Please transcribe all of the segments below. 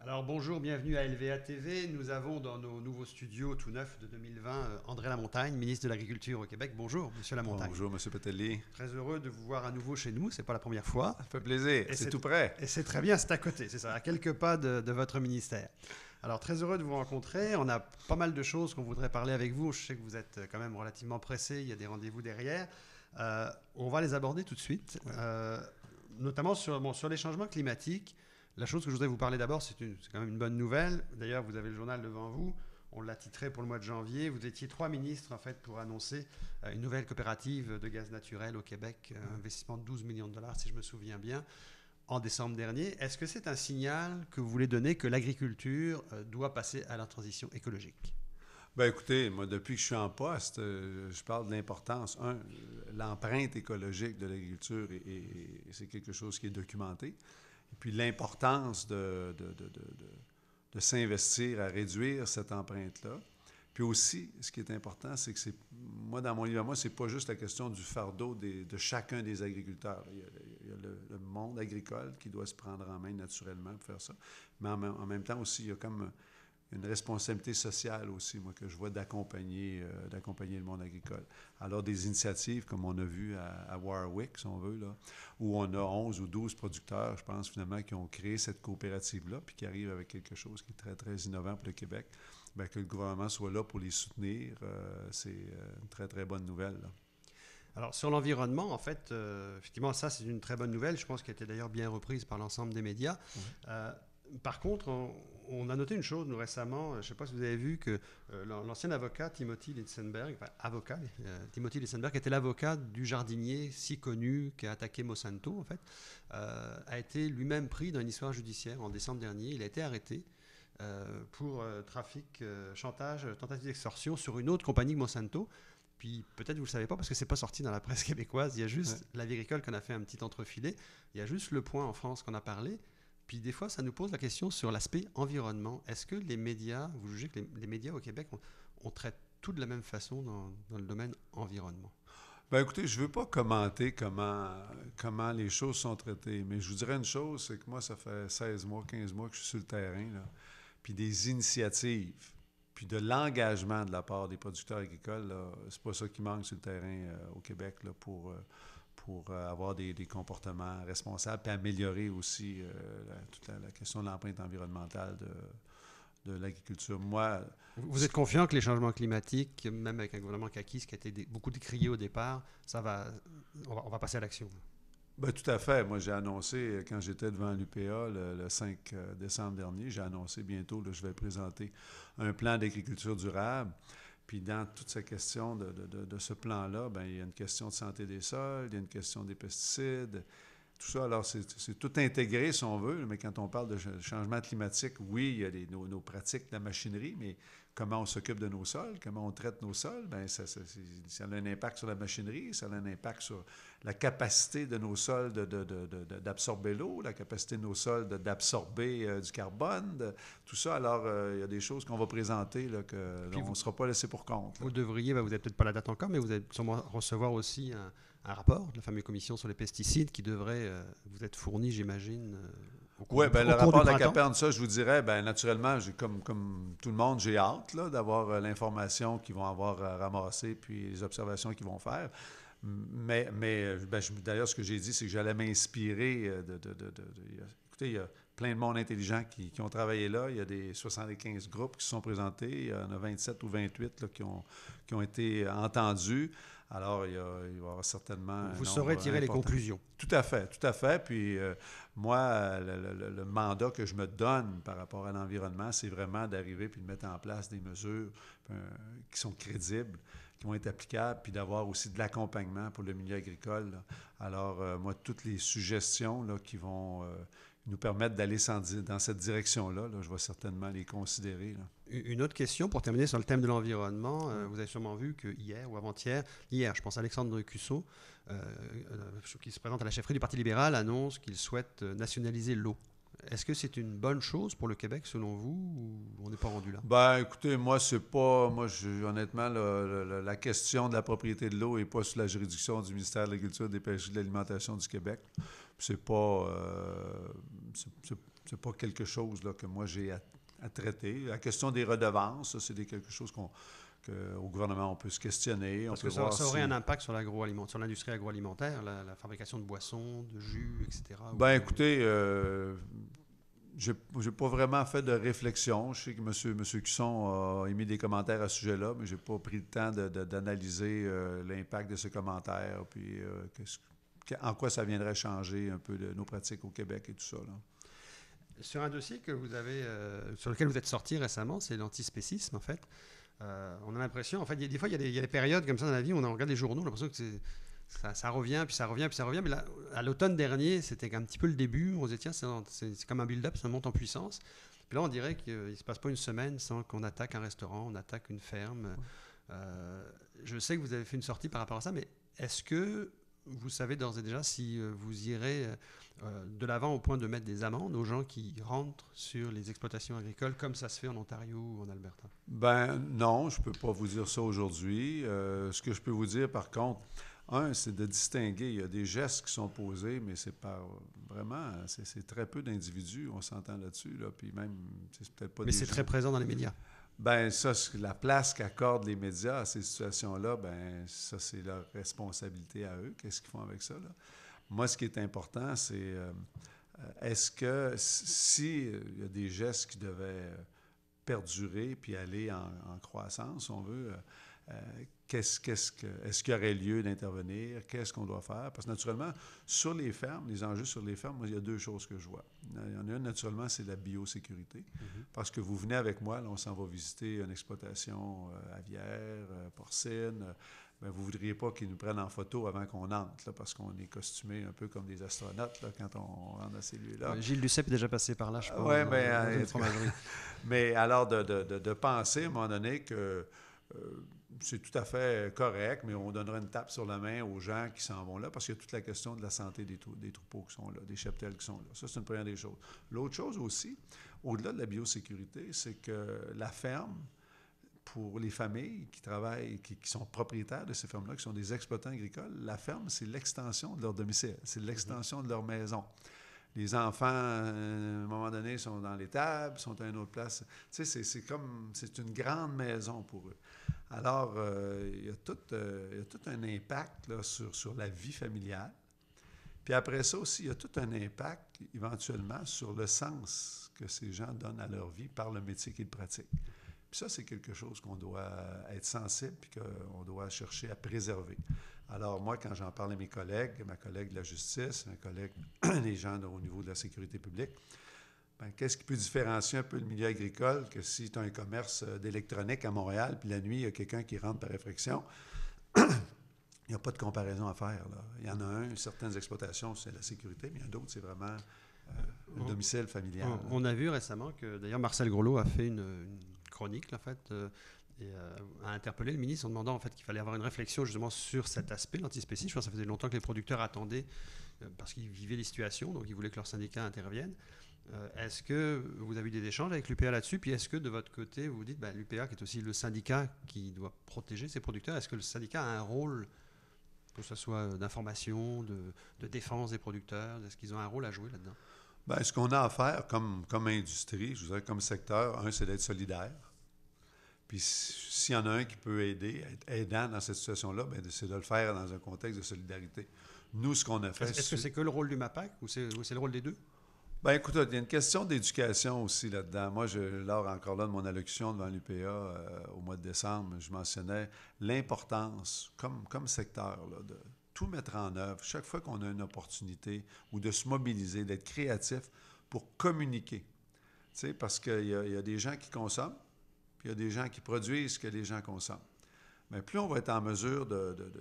Alors bonjour, bienvenue à LVA TV. Nous avons dans nos nouveaux studios tout neufs de 2020 André Lamontagne, ministre de l'Agriculture au Québec. Bonjour, Monsieur Lamontagne. Bonjour, M. Petelli. Très heureux de vous voir à nouveau chez nous. C'est pas la première fois. Ça fait plaisir. C'est tout près. Et c'est très bien, c'est à côté, c'est ça, à quelques pas de votre ministère. Alors très heureux de vous rencontrer. On a pas mal de choses qu'on voudrait parler avec vous. Je sais que vous êtes quand même relativement pressé. Il y a des rendez-vous derrière. On va les aborder tout de suite, notamment sur les changements climatiques. La chose que je voudrais vous parler d'abord, c'est quand même une bonne nouvelle. D'ailleurs, vous avez le journal devant vous. On l'a titré pour le mois de janvier. Vous étiez 3 ministres en fait pour annoncer une nouvelle coopérative de gaz naturel au Québec, un investissement de 12 millions de dollars, si je me souviens bien, en décembre dernier. Est-ce que c'est un signal que vous voulez donner que l'agriculture doit passer à la transition écologique? Ben écoutez, moi, depuis que je suis en poste, je parle de l'importance. L'empreinte écologique de l'agriculture, c'est quelque chose qui est documenté. Et puis l'importance de s'investir à réduire cette empreinte-là. Puis aussi, ce qui est important, c'est que moi, dans mon livre à moi, c'est pas juste la question du fardeau de chacun des agriculteurs. Il y a le monde agricole qui doit se prendre en main naturellement pour faire ça. Mais en même temps aussi, il y a comme une responsabilité sociale aussi, moi, que je vois d'accompagner le monde agricole. Alors, des initiatives, comme on a vu à Warwick, si on veut, là, où on a 11 ou 12 producteurs, je pense, finalement, qui ont créé cette coopérative-là, puis qui arrivent avec quelque chose qui est très, très innovant pour le Québec, bien, que le gouvernement soit là pour les soutenir, c'est une très, très bonne nouvelle, là. Alors, sur l'environnement, en fait, effectivement, ça, c'est une très bonne nouvelle. Je pense qu'elle a été d'ailleurs bien reprise par l'ensemble des médias. Par contre, on a noté une chose, nous, récemment, je ne sais pas si vous avez vu que l'ancien avocat Timothy Litzenberg, Timothy Litzenberg, qui était l'avocat du jardinier si connu qui a attaqué Monsanto, en fait, a été lui-même pris dans une histoire judiciaire en décembre dernier. Il a été arrêté pour trafic, chantage, tentative d'extorsion sur une autre compagnie que Monsanto. Puis peut-être vous ne le savez pas parce que c'est pas sorti dans la presse québécoise. Il y a juste la Vie agricole qu'on a fait un petit entrefilé. Il y a juste Le Point en France qu'on a parlé. Puis des fois, ça nous pose la question sur l'aspect environnement. Est-ce que les médias, vous jugez que les médias au Québec, on traite tout de la même façon dans le domaine environnement? Ben écoutez, je ne veux pas commenter comment les choses sont traitées, mais je vous dirais une chose, c'est que moi, ça fait 16 mois, 15 mois que je suis sur le terrain, là, puis des initiatives, puis de l'engagement de la part des producteurs agricoles, c'est pas ça qui manque sur le terrain au Québec là, pour avoir des comportements responsables, puis améliorer aussi toute la question de l'empreinte environnementale de l'agriculture. Moi, Vous êtes confiant que les changements climatiques, même avec un gouvernement qui a été beaucoup décrié au départ, on va passer à l'action? ben, tout à fait. Moi, j'ai annoncé, quand j'étais devant l'UPA le 5 décembre dernier, j'ai annoncé bientôt, là, je vais présenter un plan d'agriculture durable. Puis dans toute cette question de ce plan-là, ben, il y a une question de santé des sols, il y a une question des pesticides, tout ça. Alors, c'est tout intégré, si on veut, mais quand on parle de changement climatique, oui, il y a nos pratiques de la machinerie, mais comment on s'occupe de nos sols, comment on traite nos sols, bien, ça a un impact sur la machinerie, ça a un impact sur la capacité de nos sols d'absorber l'eau, la capacité de nos sols d'absorber du carbone, tout ça. Alors, il y a des choses qu'on va présenter là, on ne sera pas laissé pour compte. Vous devriez, vous n'avez peut-être pas la date encore, mais vous allez sûrement recevoir aussi un rapport de la fameuse commission sur les pesticides qui devrait vous être fourni, j'imagine, Oui, bien, le au cours rapport du de la printemps. Caperne, ça, je vous dirais, bien, naturellement, comme tout le monde, j'ai hâte là, d'avoir l'information qu'ils vont avoir ramassée puis les observations qu'ils vont faire. Mais ben, d'ailleurs, ce que j'ai dit, c'est que j'allais m'inspirer écoutez, il y a plein de monde intelligent qui ont travaillé là. Il y a des 75 groupes qui se sont présentés. Il y en a 27 ou 28 là, qui ont été entendus. Alors, il va y avoir certainement un Vous saurez nombre tirer les important. conclusions. Tout à fait, tout à fait. Puis moi, le mandat que je me donne par rapport à l'environnement, c'est vraiment d'arriver puis de mettre en place des mesures qui sont crédibles, qui vont être applicables, puis d'avoir aussi de l'accompagnement pour le milieu agricole, là. Alors, moi, toutes les suggestions là, qui vont nous permettre d'aller dans cette direction-là, là, je vais certainement les considérer, là. Une autre question pour terminer sur le thème de l'environnement. Vous avez sûrement vu que hier ou avant-hier, hier, je pense Alexandre Cusseau, qui se présente à la chefferie du Parti libéral, annonce qu'il souhaite nationaliser l'eau. Est-ce que c'est une bonne chose pour le Québec, selon vous, ou on n'est pas rendu là? Ben, écoutez, moi, c'est pas. Moi, honnêtement, la question de la propriété de l'eau n'est pas sous la juridiction du ministère de l'Agriculture, des Pêcheries et de l'Alimentation du Québec. C'est pas. c'est pas quelque chose là, que moi j'ai à traiter. La question des redevances, ça, c'est quelque chose qu'au gouvernement, on peut se questionner. Parce on peut que voir ça aurait si... un impact sur sur l'industrie agroalimentaire, la fabrication de boissons, de jus, etc. Ben écoutez, j'ai pas vraiment fait de réflexion. Je sais que M. Cusson a émis des commentaires à ce sujet-là, mais j'ai pas pris le temps d'analyser l'impact de ces commentaires, puis en quoi ça viendrait changer un peu nos pratiques au Québec et tout ça, là. Sur un dossier que vous avez, sur lequel vous êtes sorti récemment, c'est l'antispécisme, en fait. On a l'impression, en fait, des fois, il y a des périodes comme ça dans la vie où on regarde les journaux, on a l'impression que ça revient, puis ça revient, puis ça revient. Mais là, à l'automne dernier, c'était un petit peu le début. On se disait, tiens, c'est comme un build-up, ça monte en puissance. Puis là, on dirait qu'il ne se passe pas une semaine sans qu'on attaque un restaurant, on attaque une ferme. Je sais que vous avez fait une sortie par rapport à ça, mais est-ce que vous savez d'ores et déjà si vous irez de l'avant au point de mettre des amendes aux gens qui rentrent sur les exploitations agricoles, comme ça se fait en Ontario ou en Alberta? Ben non, je ne peux pas vous dire ça aujourd'hui. Ce que je peux vous dire, par contre, c'est de distinguer. Il y a des gestes qui sont posés, mais c'est par vraiment, c'est très peu d'individus, on s'entend là-dessus, là. Puis même, c'est peut-être pas Mais des c'est gens. très présent dans les médias. Ben ça, la place qu'accordent les médias à ces situations-là, ben ça, c'est leur responsabilité à eux. Qu'est-ce qu'ils font avec ça, là? Moi, ce qui est important, c'est est-ce que si il y a des gestes qui devaient perdurer puis aller en croissance, si on veut, est-ce qu'il y aurait lieu d'intervenir? Qu'est-ce qu'on doit faire? Parce que naturellement, sur les fermes, les enjeux sur les fermes, moi, il y a deux choses que je vois. Il y en a une, naturellement, c'est la biosécurité. Parce que vous venez avec moi, là, on s'en va visiter une exploitation aviaire, porcine. Ben, vous ne voudriez pas qu'ils nous prennent en photo avant qu'on entre, là, parce qu'on est costumés un peu comme des astronautes là, quand on rentre dans ces lieux-là. Gilles Duceppe est déjà passé par là, je pense, Oui, dans une fromagerie. mais alors de penser à un moment donné que c'est tout à fait correct, mais on donnera une tape sur la main aux gens qui s'en vont là, parce qu'il y a toute la question de la santé des troupeaux qui sont là, des cheptels qui sont là. Ça, c'est une première des choses. L'autre chose aussi, au-delà de la biosécurité, c'est que la ferme, pour les familles qui travaillent, qui sont propriétaires de ces fermes-là, qui sont des exploitants agricoles, la ferme, c'est l'extension de leur domicile, c'est l'extension de leur maison. Les enfants, à un moment donné, sont dans l'étable, sont à une autre place. Tu sais, c'est une grande maison pour eux. Alors, il y a tout un impact là, sur la vie familiale. Puis après ça aussi, il y a tout un impact, éventuellement, sur le sens que ces gens donnent à leur vie par le métier qu'ils pratiquent. Puis ça, c'est quelque chose qu'on doit être sensible puis qu'on doit chercher à préserver. Alors moi, quand j'en parle à mes collègues, ma collègue de la justice, mes collègues, les gens au niveau de la sécurité publique, ben, qu'est-ce qui peut différencier un peu le milieu agricole que si tu as un commerce d'électronique à Montréal, puis la nuit, il y a quelqu'un qui rentre par effraction? Il n'y a pas de comparaison à faire, là. Il y en a certaines exploitations, c'est la sécurité, mais il y en a d'autres, c'est vraiment le domicile familial. On a vu récemment que, d'ailleurs, Marcel Groslo a fait une chronique, là, en fait, et a interpellé le ministre en demandant en fait, qu'il fallait avoir une réflexion justement sur cet aspect, l'antispécisme. Je pense que ça faisait longtemps que les producteurs attendaient parce qu'ils vivaient les situations, donc ils voulaient que leurs syndicats interviennent. Est-ce que vous avez eu des échanges avec l'UPA là-dessus? Puis est-ce que de votre côté, vous dites, l'UPA qui est aussi le syndicat qui doit protéger ses producteurs, est-ce que le syndicat a un rôle, que ce soit d'information, de défense des producteurs? Est-ce qu'ils ont un rôle à jouer là-dedans? Bien, ce qu'on a à faire comme industrie, je vous dirais comme secteur, c'est d'être solidaire. Puis s'il y en a un qui peut aider, être aidant dans cette situation-là, bien, c'est de le faire dans un contexte de solidarité. Nous, ce qu'on a fait... Est-ce que c'est que le rôle du MAPAC ou c'est le rôle des deux? Bien, écoute, il y a une question d'éducation aussi là-dedans. Moi, lors encore là de mon allocution devant l'UPA au mois de décembre, je mentionnais l'importance, comme secteur, là, de tout mettre en œuvre chaque fois qu'on a une opportunité ou de se mobiliser, d'être créatif pour communiquer. Tu sais, parce qu'il y a des gens qui consomment, puis il y a des gens qui produisent ce que les gens consomment. Mais plus on va être en mesure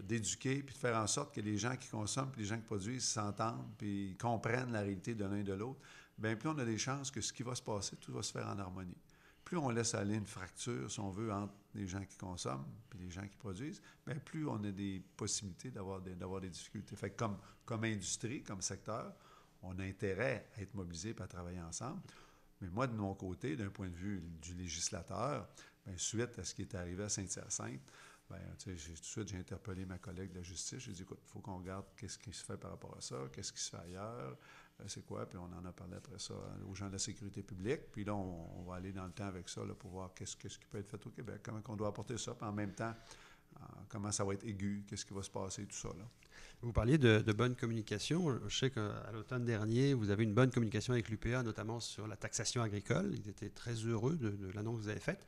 d'éduquer puis de faire en sorte que les gens qui consomment et les gens qui produisent s'entendent puis comprennent la réalité de l'un et de l'autre, bien plus on a des chances que ce qui va se passer, tout va se faire en harmonie. Plus on laisse aller une fracture, si on veut, entre les gens qui consomment et les gens qui produisent, bien plus on a des possibilités d'avoir des difficultés. Fait que comme industrie, comme secteur, on a intérêt à être mobilisé et à travailler ensemble. Mais moi, de mon côté, d'un point de vue du législateur, bien, suite à ce qui est arrivé à Saint-Hyacinthe, Bien, tu sais, tout de suite, j'ai interpellé ma collègue de la justice. J'ai dit, écoute, il faut qu'on regarde qu'est-ce qui se fait par rapport à ça, qu'est-ce qui se fait ailleurs, c'est quoi. Puis on en a parlé après ça aux gens de la sécurité publique. Puis là, on va aller dans le temps avec ça là, pour voir qu'est-ce qui peut être fait au Québec, comment on doit apporter ça. Puis en même temps, comment ça va être aigu, qu'est-ce qui va se passer, tout ça. Là. Vous parliez de bonne communication. Je sais qu'à l'automne dernier, vous avez une bonne communication avec l'UPA, notamment sur la taxation agricole. Ils étaient très heureux de l'annonce que vous avez faite.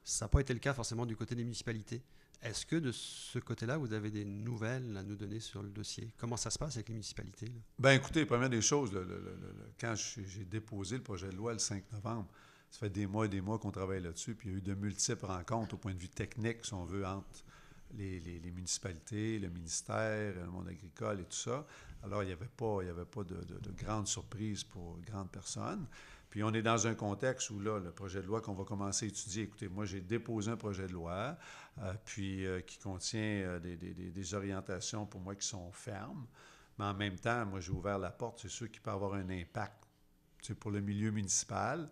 Ça n'a pas été le cas forcément du côté des municipalités. Est-ce que de ce côté-là, vous avez des nouvelles à nous donner sur le dossier? Comment ça se passe avec les municipalités? Bien, écoutez, première des choses, quand j'ai déposé le projet de loi le 5 novembre, ça fait des mois et des mois qu'on travaille là-dessus, puis il y a eu de multiples rencontres au point de vue technique, si on veut, entre les municipalités, le ministère, le monde agricole et tout ça. Alors, il n'y avait pas de grandes surprises pour grandes personnes. Puis, on est dans un contexte où, là, le projet de loi qu'on va commencer à étudier, écoutez, moi, j'ai déposé un projet de loi, qui contient des orientations, pour moi, qui sont fermes. Mais en même temps, moi, j'ai ouvert la porte, c'est sûr qu'il peut avoir un impact pour le milieu municipal.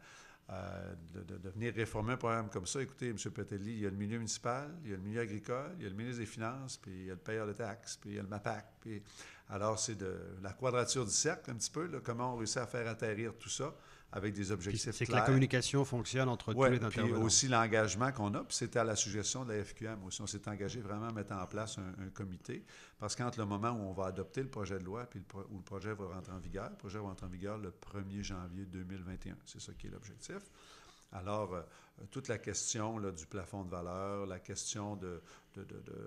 De venir réformer un programme comme ça. Écoutez, M. Petelli, il y a le milieu municipal, il y a le milieu agricole, il y a le ministre des Finances, puis il y a le payeur de taxes, puis il y a le MAPAC. Puis... Alors, c'est de la quadrature du cercle, un petit peu, là, comment on réussit à faire atterrir tout ça avec des objectifs clairs. C'est que la communication fonctionne entre tous les intervenants. Puis aussi l'engagement qu'on a, puis c'était à la suggestion de la FQM aussi. On s'est engagé vraiment à mettre en place un comité, parce qu'entre le moment où on va adopter le projet de loi puis où le projet va rentrer en vigueur, le projet va rentrer en vigueur le 1er janvier 2021. C'est ça qui est l'objectif. Alors, toute la question là, du plafond de valeur, la question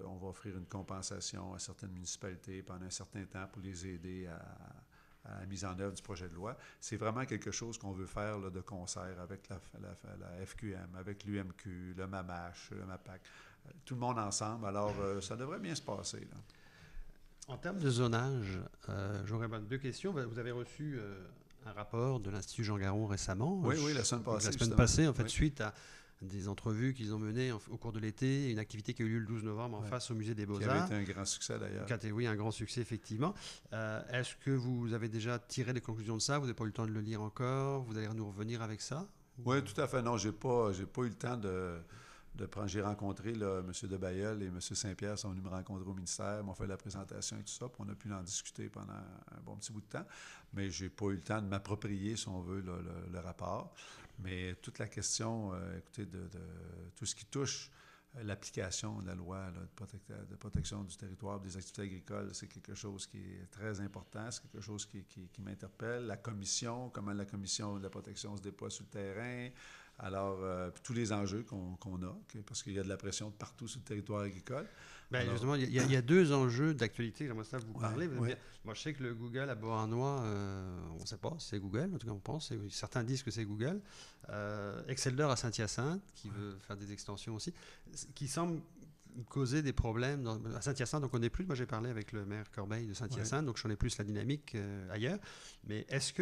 on va offrir une compensation à certaines municipalités pendant un certain temps pour les aider à la mise en œuvre du projet de loi. C'est vraiment quelque chose qu'on veut faire là, de concert avec la FQM, avec l'UMQ, le MAMACH, le MAPAC, tout le monde ensemble. Alors, ça devrait bien se passer. Là. En termes de zonage, j'aurais deux questions. Vous avez reçu un rapport de l'Institut Jean Garon récemment. Oui, la semaine passée. La semaine passée, en fait, suite à des entrevues qu'ils ont menées au cours de l'été, une activité qui a eu lieu le 12 novembre en face au Musée des Beaux-Arts. Qui avait été un grand succès d'ailleurs. Oui, un grand succès effectivement. Est-ce que vous avez déjà tiré des conclusions de ça? Vous n'avez pas eu le temps de le lire encore? Vous allez nous revenir avec ça? Oui, tout à fait. Non, j'ai pas eu le temps de prendre. J'ai rencontré là, M. Debailleul et M. Saint-Pierre sont venus me rencontrer au ministère, m'ont fait la présentation et tout ça, puis on a pu en discuter pendant un bon petit bout de temps. Mais j'ai pas eu le temps de m'approprier, si on veut, le rapport. Mais toute la question, écoutez, de tout ce qui touche l'application de la loi là, de protection du territoire des activités agricoles, c'est quelque chose qui est très important, c'est quelque chose qui m'interpelle. La commission, comment la commission de la protection se déploie sur le terrain, alors tous les enjeux qu'on a, parce qu'il y a de la pression de partout sur le territoire agricole. Bien, alors, justement, il y a deux enjeux d'actualité, j'aimerais ça vous parler. Ouais. Moi, je sais que le Google à Beauharnois, on ne sait pas si c'est Google, en tout cas on pense, certains disent que c'est Google. Excelder à Saint-Hyacinthe, qui veut faire des extensions aussi, qui semble causer des problèmes à Saint-Hyacinthe. Donc on n'est plus, moi j'ai parlé avec le maire Corbeil de Saint-Hyacinthe, donc je connais plus la dynamique ailleurs. Mais est-ce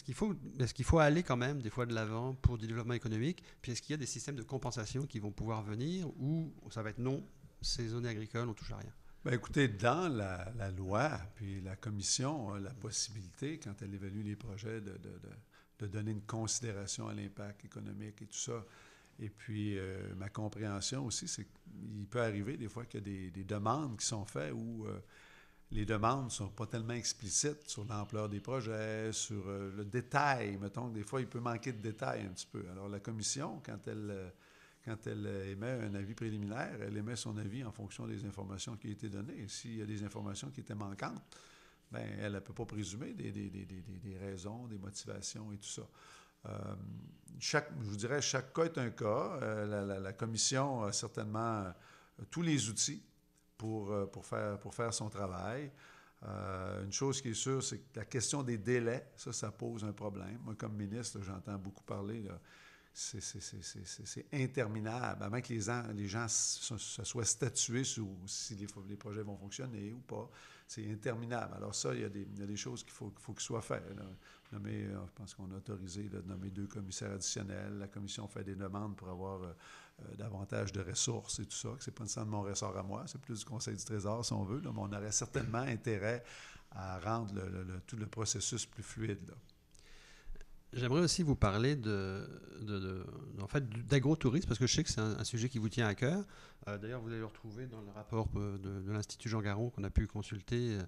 qu'il faut aller quand même des fois de l'avant pour du développement économique? Puis est-ce qu'il y a des systèmes de compensation qui vont pouvoir venir ou ça va être non, ces zones agricoles, on touche à rien? Bien, écoutez, dans la loi, puis la commission a la possibilité, quand elle évalue les projets, de donner une considération à l'impact économique et tout ça. Et puis, ma compréhension aussi, c'est qu'il peut arriver des fois qu'il y a des demandes qui sont faites où les demandes ne sont pas tellement explicites sur l'ampleur des projets, sur le détail. Mettons que des fois, il peut manquer de détails un petit peu. Alors, la commission, quand elle émet un avis préliminaire, elle émet son avis en fonction des informations qui ont été données. Et s'il y a des informations qui étaient manquantes, bien, elle ne peut pas présumer des raisons, des motivations et tout ça. Je vous dirais, chaque cas est un cas. La commission a certainement tous les outils pour faire son travail. Une chose qui est sûre, c'est que la question des délais, ça pose un problème. Moi, comme ministre, là, j'entends beaucoup parler, là, c'est interminable. Avant que les gens se soient statués sur si les projets vont fonctionner ou pas, c'est interminable. Alors ça, il y a des choses qu'il faut qu'ils soient faites. Je pense qu'on a autorisé de nommer 2 commissaires additionnels. La commission fait des demandes pour avoir davantage de ressources et tout ça. C'est pas nécessairement mon ressort à moi, c'est plus du Conseil du Trésor, si on veut. Là, mais on aurait certainement intérêt à rendre tout le processus plus fluide. Là. J'aimerais aussi vous parler en fait, d'agro-tourisme, parce que je sais que c'est un sujet qui vous tient à cœur. D'ailleurs, vous allez le retrouver dans le rapport de l'Institut Jean Garon qu'on a pu consulter.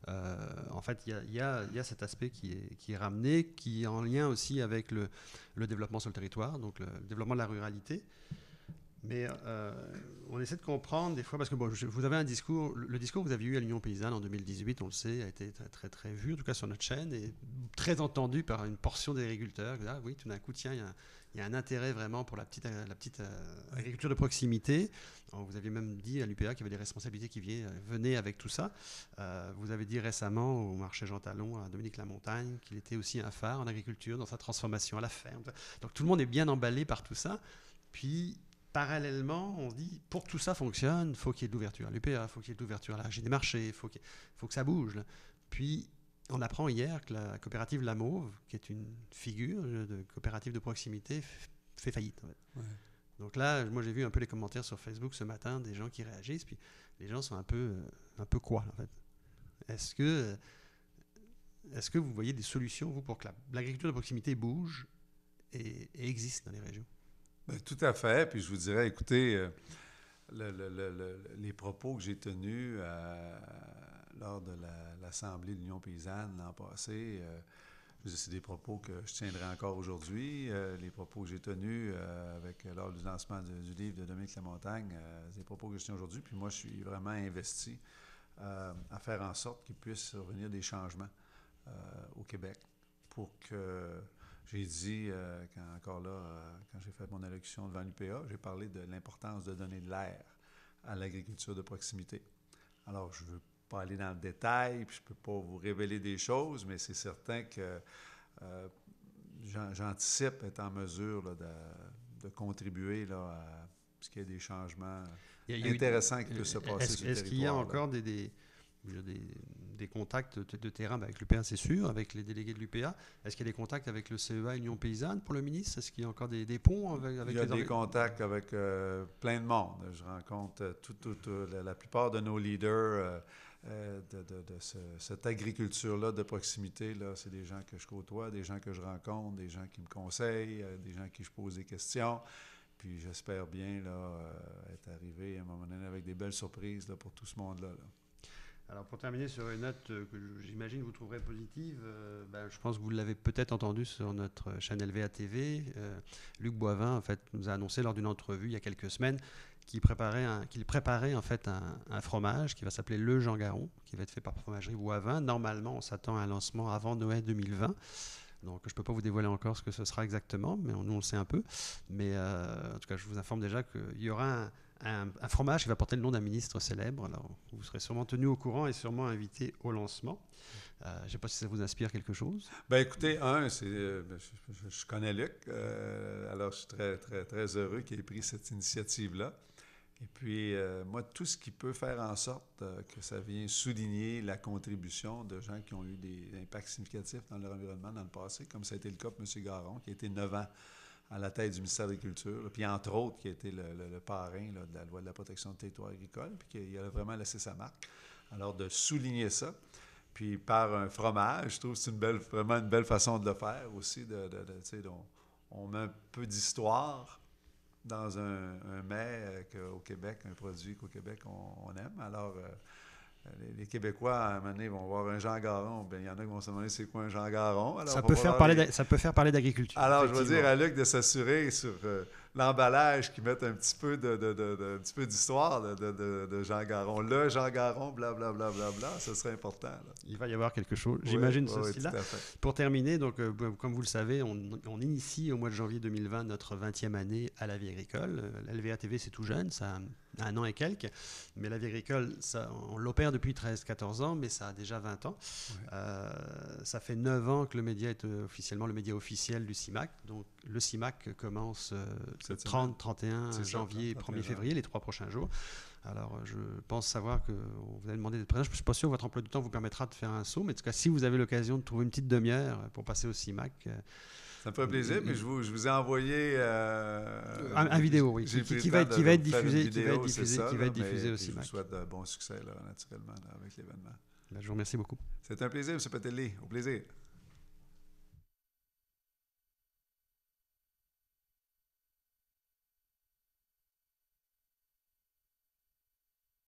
En fait, il y a cet aspect qui est ramené, qui est en lien aussi avec le développement sur le territoire, donc le développement de la ruralité. Mais on essaie de comprendre des fois, parce que bon, vous avez un discours, le discours que vous avez eu à l'Union paysanne en 2018, on le sait, a été très, très, très vu, en tout cas sur notre chaîne, et très entendu par une portion des agriculteurs. Ah, oui, tout d'un coup, tiens, il y a un intérêt vraiment pour la petite agriculture de proximité. Alors, vous aviez même dit à l'UPA qu'il y avait des responsabilités qui venaient avec tout ça. Vous avez dit récemment au marché Jean Talon à Dominique Lamontagne qu'il était aussi un phare en agriculture, dans sa transformation à la ferme. Donc tout le monde est bien emballé par tout ça. Puis parallèlement, on se dit, pour que tout ça fonctionne, il faut qu'il y ait de l'ouverture à l'UPA, il faut qu'il y ait de l'ouverture à la Régie des marchés, il faut que ça bouge. Là. Puis, on apprend hier que la coopérative La Mauve, qui est une figure de coopérative de proximité, fait faillite. En fait. Ouais. Donc là, moi, j'ai vu un peu les commentaires sur Facebook ce matin, des gens qui réagissent, puis les gens sont un peu quoi, en fait. Est-ce que vous voyez des solutions, vous, pour que l'agriculture de proximité bouge et existe dans les régions? Bien, tout à fait. Puis je vous dirais, écoutez, les propos que j'ai tenus lors de l'Assemblée de l'Union paysanne l'an passé, c'est des propos que je tiendrai encore aujourd'hui. Les propos que j'ai tenus lors du lancement du livre de Dominique Lamontagne, c'est des propos que je tiens aujourd'hui. Puis moi, je suis vraiment investi à faire en sorte qu'il puisse survenir des changements au Québec pour que... J'ai dit, quand j'ai fait mon allocution devant l'UPA, j'ai parlé de l'importance de donner de l'air à l'agriculture de proximité. Alors, je ne veux pas aller dans le détail, puis je ne peux pas vous révéler des choses, mais c'est certain que j'anticipe être en mesure là, de contribuer là, à ce qu'il y ait des changements intéressants qui peuvent se passer sur le territoire. Est-ce qu'il y a encore des contacts de terrain avec l'UPA, c'est sûr, avec les délégués de l'UPA? Est-ce qu'il y a des contacts avec le CEA Union paysanne pour le ministre? Est-ce qu'il y a encore des ponts avec Il y a des contacts avec plein de monde. Je rencontre la plupart de nos leaders de cette agriculture-là de proximité. Là, c'est des gens que je côtoie, des gens que je rencontre, des gens qui me conseillent, des gens à qui je pose des questions. Puis j'espère bien là, être arrivé à un moment donné avec des belles surprises là, pour tout ce monde-là. Là. Alors, pour terminer sur une note que j'imagine vous trouverez positive, je pense que vous l'avez peut-être entendu sur notre chaîne LVA TV. Luc Boivin, en fait, nous a annoncé lors d'une entrevue il y a quelques semaines qu'il préparait en fait un fromage qui va s'appeler le Jean Garon, qui va être fait par Fromagerie Boivin. Normalement, on s'attend à un lancement avant Noël 2020. Donc, je ne peux pas vous dévoiler encore ce que ce sera exactement, mais nous, on le sait un peu. Mais en tout cas, je vous informe déjà qu'il y aura un fromage qui va porter le nom d'un ministre célèbre. Alors, vous serez sûrement tenu au courant et sûrement invité au lancement. Je ne sais pas si ça vous inspire quelque chose. Bien, écoutez, je connais Luc, alors je suis très, très, très heureux qu'il ait pris cette initiative-là. Et puis, moi, tout ce qui peut faire en sorte que ça vienne souligner la contribution de gens qui ont eu des impacts significatifs dans leur environnement dans le passé, comme ça a été le cas pour M. Garon, qui a été 9 ans à la tête du ministère de l'Agriculture, puis entre autres, qui a été le parrain là, de la loi de la protection du territoire agricole, puis qui a vraiment laissé sa marque. Alors, de souligner ça, puis par un fromage, je trouve que c'est vraiment une belle façon de le faire aussi. On met un peu d'histoire dans un mets au Québec, un produit qu'au Québec, on aime. Alors, les Québécois, à un moment donné, vont voir un Jean Garon. Bien, il y en a qui vont se demander c'est quoi un Jean Garon. Alors, ça peut faire parler d'agriculture. Alors, je vais dire à Luc de s'assurer sur l'emballage qu'ils mettent un petit peu d'histoire de Jean Garon. Le Jean Garon, blablabla, ce serait important. Là. Il va y avoir quelque chose, j'imagine, ceci là. Oui, pour terminer, donc, comme vous le savez, on initie au mois de janvier 2020 notre 20e année à la vie agricole. La LVA TV, c'est tout jeune, ça a un an et quelques. Mais la vie agricole, on l'opère depuis 13-14 ans, mais ça a déjà 20 ans. Oui. Ça fait 9 ans que le média est officiellement le média officiel du CIMAC. Donc, le CIMAC commence 30, 31 janvier, 1er février, les 3 prochains jours. Alors, je pense savoir que vous allez demander d'être présent. Je ne suis pas sûr que votre emploi du temps vous permettra de faire un saut, mais en tout cas, si vous avez l'occasion de trouver une petite demi-heure pour passer au CIMAC... Ça me ferait plaisir, mais je vous ai envoyé... un vidéo, oui, qui va être diffusé au CIMAC. Je vous souhaite de bon succès, là, naturellement, là, avec l'événement. Je vous remercie beaucoup. C'est un plaisir, M. Petelli. Au plaisir.